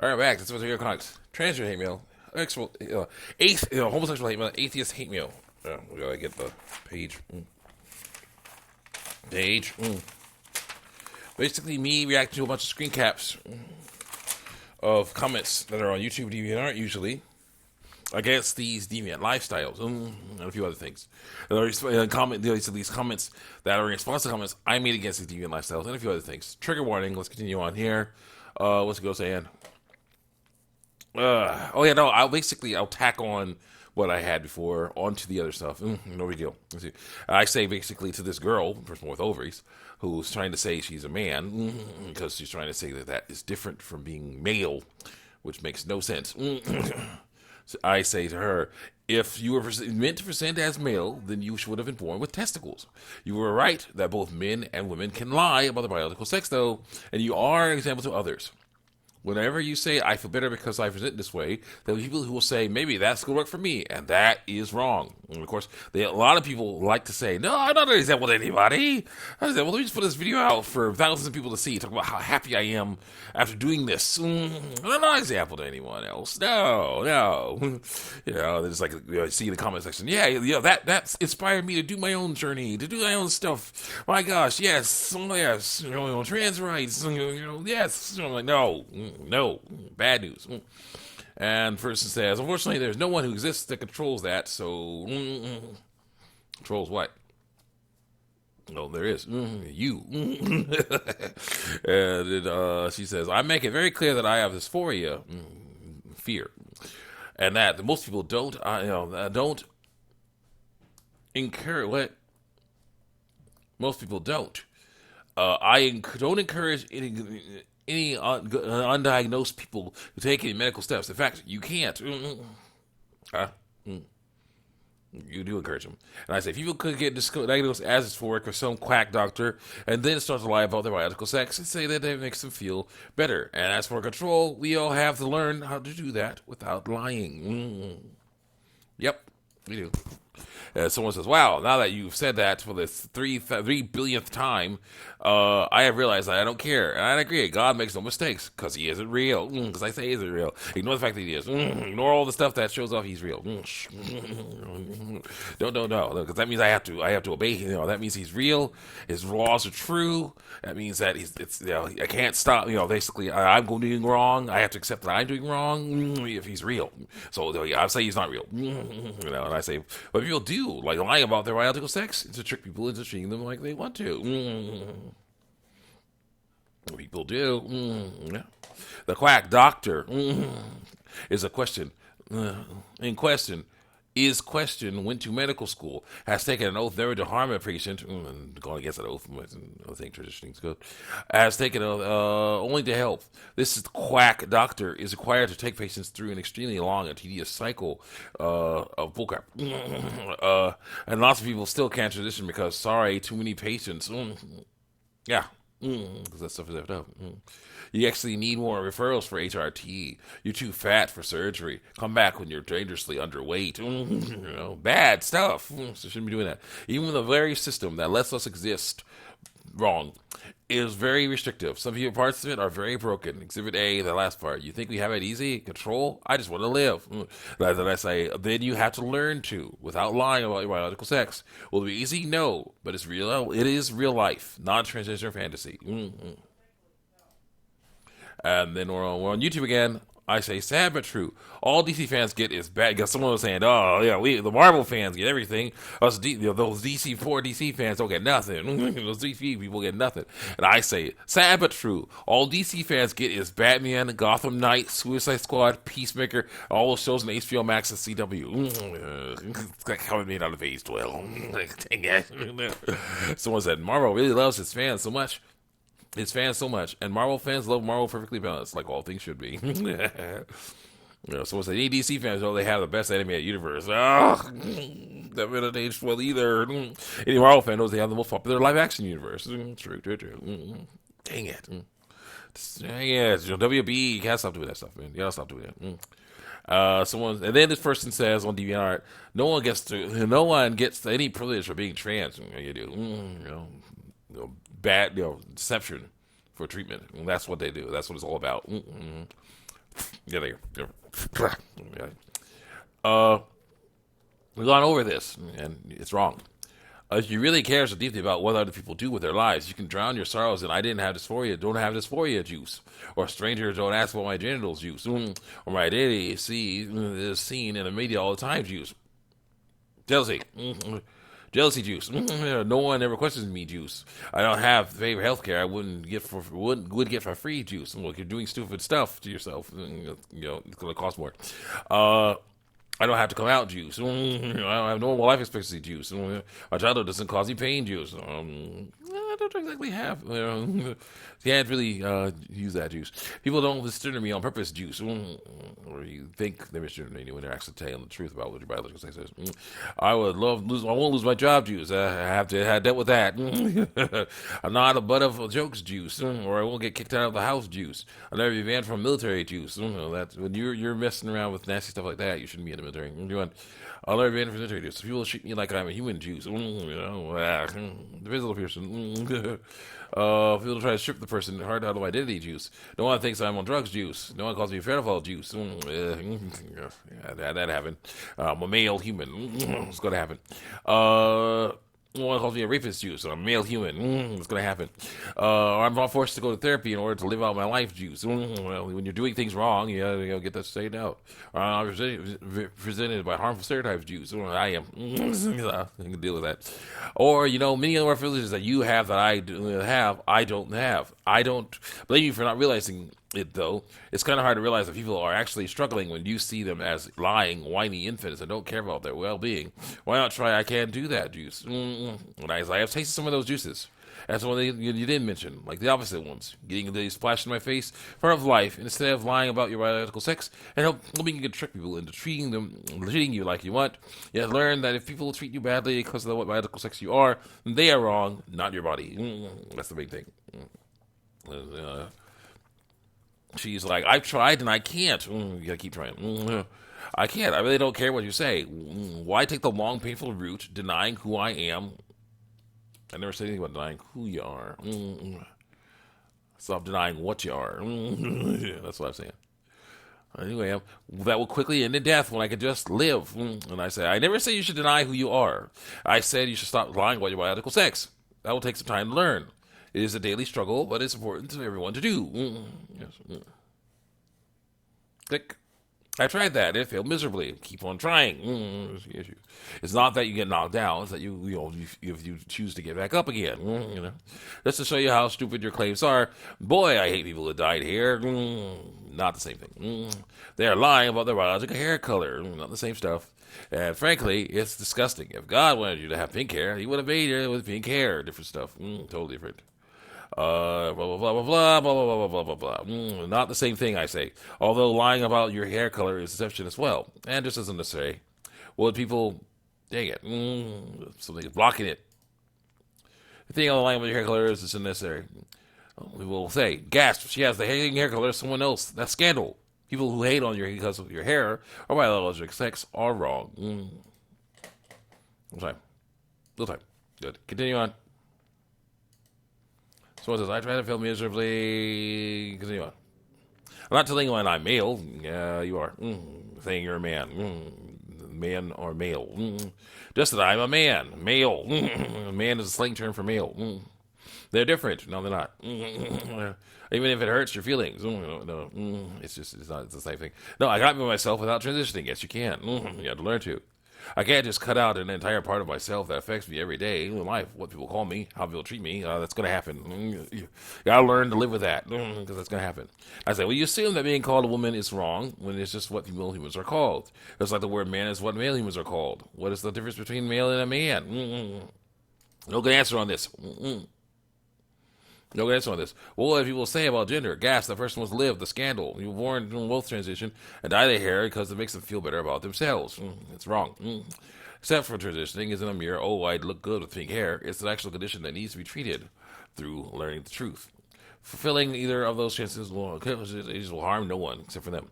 All right, back. That's what's your comics. Transgender hate mail. Homosexual hate mail. Atheist hate mail. We gotta get the page. Page. Basically, me reacting to a bunch of screen caps of comments that are on YouTube DeviantArt usually against these deviant lifestyles and a few other things. These comments that are in response to comments I made against these deviant lifestyles and a few other things. Trigger warning. Let's continue on here. What's it go saying? I'll tack on what I had before onto the other stuff. No big deal. Let's see. I say basically to this girl, person with ovaries, who's trying to say she's a man because she's trying to say that that is different from being male, which makes no sense. So I say to her, if you were meant to present as male, then you should have been born with testicles. You were right that both men and women can lie about their biological sex, though, and you are an example to others. Whenever you say, I feel better because I present this way, there will be people who will say, maybe that's going to work for me, and that is wrong. And of course, a lot of people like to say, no, I'm not an example to anybody. I said, well, let me just put this video out for thousands of people to see, talk about how happy I am after doing this. I'm not an example to anyone else. No. There's like, see in the comment section, that's inspired me to do my own journey, to do my own stuff. My gosh, yes, trans rights, yes. I'm like, no, bad news. And person says, unfortunately, there's no one who exists that controls that, so controls what? No, there is. You. And she says, I make it very clear that I have dysphoria, fear, and that most people don't encourage what? Most people don't. I don't encourage any undiagnosed people to take any medical steps. In fact, you can't. You do encourage them. And I say, people could get diagnosed as dysphoric or some quack doctor and then start to lie about their biological sex and say that it makes them feel better. And as for control, we all have to learn how to do that without lying. Yep, we do. Someone says, wow, now that you've said that for the three billionth time, I have realized that I don't care. And I agree. God makes no mistakes because he isn't real. Because I say he isn't real. Ignore the fact that he is. Ignore all the stuff that shows off he's real. Don't. Because that means I have to obey him. That means he's real. His laws are true. That means that I can't stop. Basically, I'm doing wrong. I have to accept that I'm doing wrong if he's real. So I say he's not real. And I say, but people do like lying about their biological sex to trick people into treating them like they want to. People do. The quack doctor is a question. In question. Is question went to medical school, has taken an oath never to harm a patient, going against that oath, I think tradition is good, has taken an oath only to help. This quack doctor is required to take patients through an extremely long and tedious cycle of bullcrap. And lots of people still can't transition because, sorry, too many patients. Yeah. Because that stuff is effed up. You actually need more referrals for HRT. You're too fat for surgery. Come back when you're dangerously underweight. Bad stuff. So shouldn't be doing that. Even the very system that lets us exist wrong is very restrictive. Some people parts of it are very broken. Exhibit A, the last part. You think we have it easy? Control? I just want to live. Then I say, then you have to learn to, without lying about your biological sex. Will it be easy? No. But it's real. It is real life, not transgender fantasy. And then we're on YouTube again. I say, sad but true. All DC fans get is bad. Because someone was saying, oh, yeah, the Marvel fans get everything. Those DC fans don't get nothing. Those DC people get nothing. And I say, sad but true. All DC fans get is Batman, Gotham Knight, Suicide Squad, Peacemaker, all those shows on HBO Max and CW. It's coming made out of age 12. Dang it. Someone said, Marvel really loves his fans so much. And Marvel fans love Marvel perfectly balanced, like all things should be. Someone said, any DC fans know they have the best animated universe. That been age well either. Any Marvel fan knows they have the most popular live action universe. True. Dang it. WB, you can't stop doing that stuff, man. You gotta stop doing that. And then this person says on DeviantArt, no one gets any privilege for being trans. You do. Bad, deception for treatment. And that's what they do. That's what it's all about. Yeah, there you go. Uh, we've gone over this, and it's wrong. If you really care so deeply about what other people do with their lives, you can drown your sorrows in "I didn't have dysphoria, don't have dysphoria" juice, or "strangers don't ask about my genitals" juice, or "my identity is seen in the media all the time" juice. Jealousy. Jealousy juice. No one ever questions me juice. I don't have favorite health care I wouldn't get for would get for free juice. Look, you're doing stupid stuff to yourself. It's gonna cost more. Uh, I don't have to come out juice. I don't have normal life expectancy juice. My childhood doesn't cause me pain juice. I don't exactly have. Can't really use that juice. People don't misgender me on purpose juice. Or you think they're misgendering you when they're actually telling the truth about what your biological sex is. I would love lose. I won't lose my job juice. I have to have dealt with that. I'm not a butt of jokes juice, or I won't get kicked out of the house juice. I'll never be banned from military juice. That's when you're messing around with nasty stuff like that. You shouldn't be in the military. I'll never be banned from military juice. People treat me like I'm a human juice. The physical person. People try to strip the person hard out of identity juice. No one thinks I'm on drugs juice. No one calls me pedophile juice. That happened. I'm a male human. It's going to happen. No one calls me a rapist juice. I'm a male human. It's going to happen. I'm not forced to go to therapy in order to live out my life juice. Well, when you're doing things wrong, you gotta get that straightened out. I'm presented by harmful stereotypes juice. I am. I can deal with that. Or, many of our privileges that you have that I don't have. I don't blame you for not realizing it, though. It's kind of hard to realize that people are actually struggling when you see them as lying, whiny infants and don't care about their well-being. Why not try "I Can Do That" juice? And I have tasted some of those juices. That's one you didn't mention, like the opposite ones. Getting the splash in my face, part of life, instead of lying about your biological sex, and hoping you can trick people into treating you like you want. You have to learn that if people treat you badly because of what biological sex you are, then they are wrong, not your body. That's the big thing. She's like, "I've tried and I can't." You gotta keep trying. I can't. I really don't care what you say. Why take the long, painful route, denying who I am? I never said anything about denying who you are. Stop denying what you are. That's what I'm saying. Anyway, that will quickly end in death when I could just live. And I say, I never say you should deny who you are. I said you should stop lying about your biological sex. That will take some time to learn. It is a daily struggle, but it's important to everyone to do. Yes. Click. I tried that. It failed miserably. Keep on trying. It's not that you get knocked down. It's that if you choose to get back up again. Just to show you how stupid your claims are. Boy, I hate people that dyed hair. Not the same thing. They are lying about their biological hair color. Not the same stuff. And frankly, it's disgusting. If God wanted you to have pink hair, He would have made you with pink hair. Different stuff. Totally different. Blah blah blah blah blah blah blah blah blah blah. Not the same thing, I say. Although lying about your hair color is deception as well, and just as unnecessary. Well, people, dang it, something is blocking it. The thing on lying about your hair color is unnecessary. We will say, gasp! She has the hair color of someone else. That's scandal. People who hate on you because of your hair or biological sex are wrong. Little time. Good. Continue on. So it says, I try to fail miserably. Continue on. I'm not telling you I'm male. Yeah, you are. Saying you're a man. Man or male. Just that I'm a man. Male. Man is a slang term for male. They're different. No, they're not. Even if it hurts your feelings. No. It's the same thing. No, I got me myself without transitioning. Yes, you can. You have to learn to. I can't just cut out an entire part of myself that affects me every day in life. What people call me, how people treat me, that's going to happen. You got to learn to live with that because that's going to happen. I say, well, you assume that being called a woman is wrong when it's just what female humans are called. It's like the word man is what male humans are called. What is the difference between male and a man? No good answer on this. No good answer on this. Well, what do people say about gender? Gas, the person was lived, the scandal. You were born doing both transition and dye their hair because it makes them feel better about themselves. It's wrong. Except for transitioning isn't a mere, oh, I'd look good with pink hair. It's an actual condition that needs to be treated through learning the truth. Fulfilling either of those chances will harm no one except for them.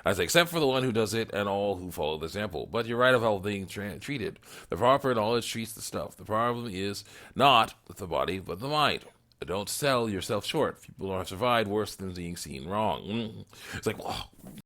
I say, except for the one who does it and all who follow the example. But you're right about being treated. The proper knowledge treats the stuff. The problem is not the body, but the mind. Don't sell yourself short. People have survived worse than being seen wrong. It's like, well,